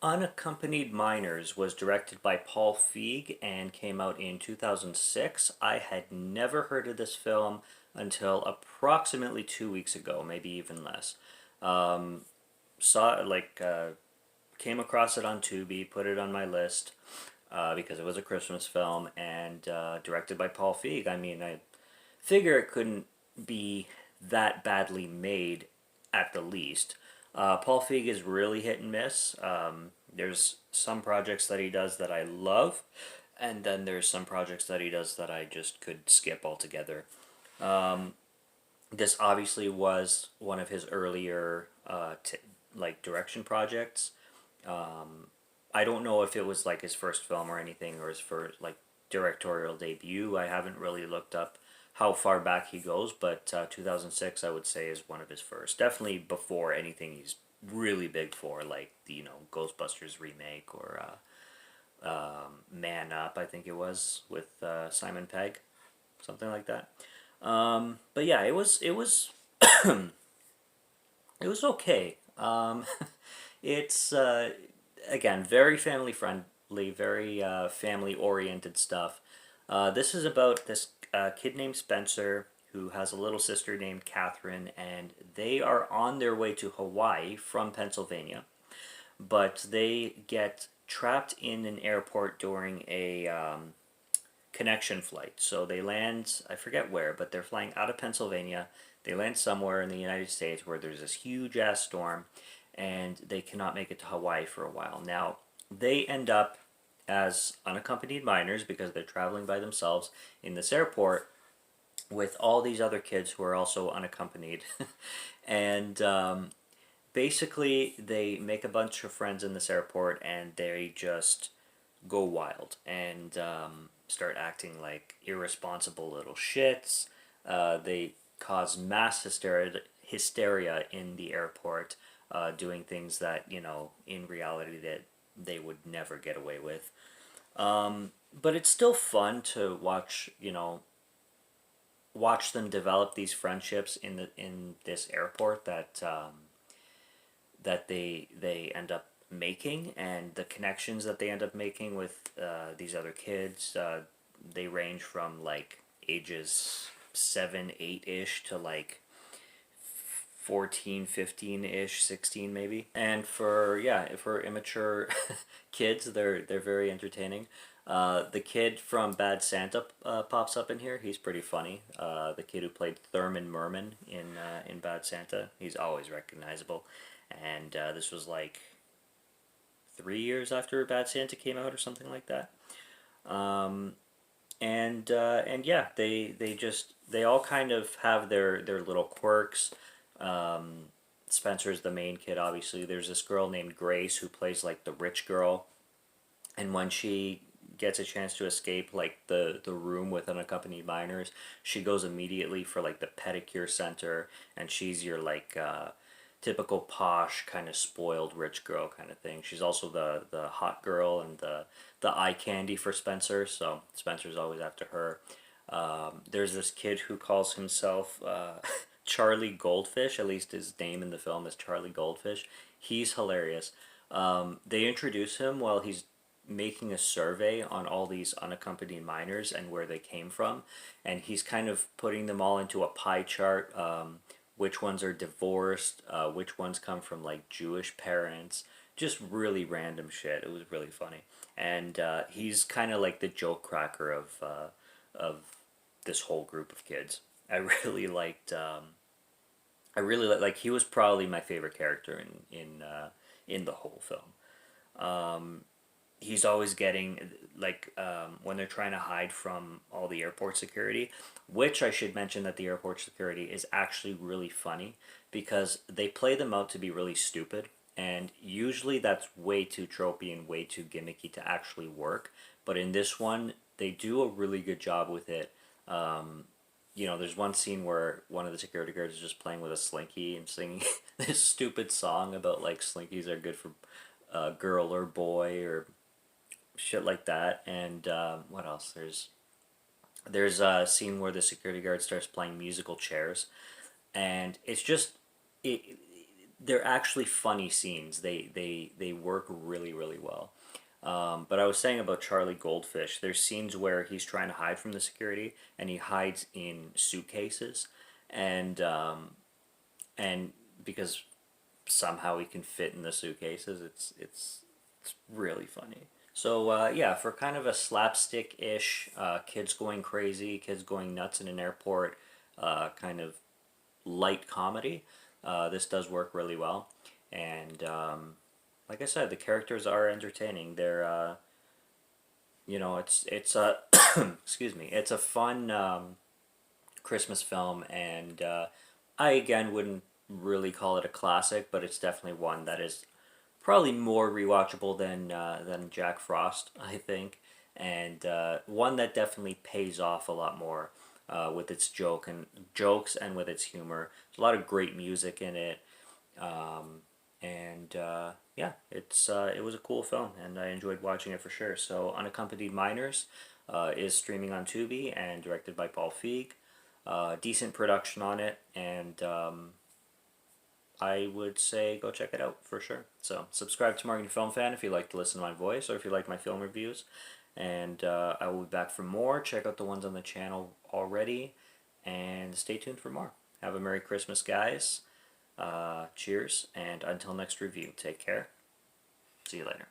Unaccompanied Minors was directed by Paul Feig and came out in 2006. I had never heard of this film until approximately 2 weeks ago, maybe even less. Um, saw like Came across it on Tubi, put it on my list because it was a Christmas film and directed by Paul Feig. I mean, I figure it couldn't be that badly made at the least. Paul Feig is really hit and miss. There's some projects that he does that I love, and then there's some projects that he does that I just could skip altogether. This obviously was one of his earlier like direction projects. I don't know if it was like his first film or anything, or his first like directorial debut. I haven't really looked up how far back he goes, but 2006 I would say is one of his first. Definitely before anything he's really big for, like the Ghostbusters remake or Man Up. I think it was with Simon Pegg, something like that. But yeah, it was okay. It's again very family friendly, very family oriented stuff. This is about this kid named Spencer who has a little sister named Catherine, and they are on their way to Hawaii from Pennsylvania, but they get trapped in an airport during a connection flight. So they land, I forget where, but they're flying out of Pennsylvania. They land somewhere in the United States where there's this huge ass storm, and they cannot make it to Hawaii for a while. Now, they end up as unaccompanied minors because they're traveling by themselves in this airport with all these other kids who are also unaccompanied. and basically, they make a bunch of friends in this airport and they just go wild and start acting like irresponsible little shits. They cause mass hysteria in the airport, doing things that in reality that they would never get away with. But it's still fun to watch them develop these friendships in this airport that they end up making, and the connections that they end up making with these other kids. They range from like ages 7, 8 ish to like 14, 15 ish, 16 maybe. And for immature kids, they're very entertaining. The kid from Bad Santa pops up in here. He's pretty funny. The kid who played Thurman Merman in Bad Santa, he's always recognizable. And this was like 3 years after Bad Santa came out or something like that. Um, and yeah, they all kind of have their little quirks. Um, Spencer's the main kid, obviously. There's this girl named Grace who plays like the rich girl, and when she gets a chance to escape like the room with unaccompanied minors, she goes immediately for like the pedicure center, and she's your like typical posh kind of spoiled rich girl kind of thing. She's also the hot girl and the eye candy for Spencer, so Spencer's always after her. There's this kid who calls himself Charlie Goldfish. At least his name in the film is Charlie Goldfish. He's hilarious. They introduce him while he's making a survey on all these unaccompanied minors and where they came from, and he's kind of putting them all into a pie chart. Which ones are divorced? Which ones come from like Jewish parents? Just really random shit. It was really funny, and he's kind of like the joke cracker of this whole group of kids. I really liked. Like he was probably my favorite character in the whole film. He's always getting like when they're trying to hide from all the airport security, which I should mention that the airport security is actually really funny because they play them out to be really stupid, and usually that's way too tropey and way too gimmicky to actually work. But in this one, they do a really good job with it. There's one scene where one of the security guards is just playing with a slinky and singing this stupid song about like slinkies are good for girl or boy or shit like that. And what else? There's a scene where the security guard starts playing musical chairs, and it's just it. they're actually funny scenes. They work really really well. But I was saying about Charlie Goldfish. There's scenes where he's trying to hide from the security, and he hides in suitcases, and and because somehow he can fit in the suitcases, it's really funny. So yeah, for kind of a slapstick-ish, kids going crazy, kids going nuts in an airport, kind of light comedy, this does work really well. And like I said, the characters are entertaining. They're it's a excuse me, it's a fun Christmas film, and I again wouldn't really call it a classic, but it's definitely one that is probably more rewatchable than Jack Frost, I think, and one that definitely pays off a lot more with its jokes and with its humor. There's a lot of great music in it, and yeah, it was a cool film, and I enjoyed watching it for sure. So, Unaccompanied Minors is streaming on Tubi and directed by Paul Feig. Decent production on it, and I would say go check it out for sure. So, subscribe to Marketing Film Fan if you like to listen to my voice or if you like my film reviews. And I will be back for more. Check out the ones on the channel already, and stay tuned for more. Have a Merry Christmas, guys. Cheers, and until next review, take care. See you later.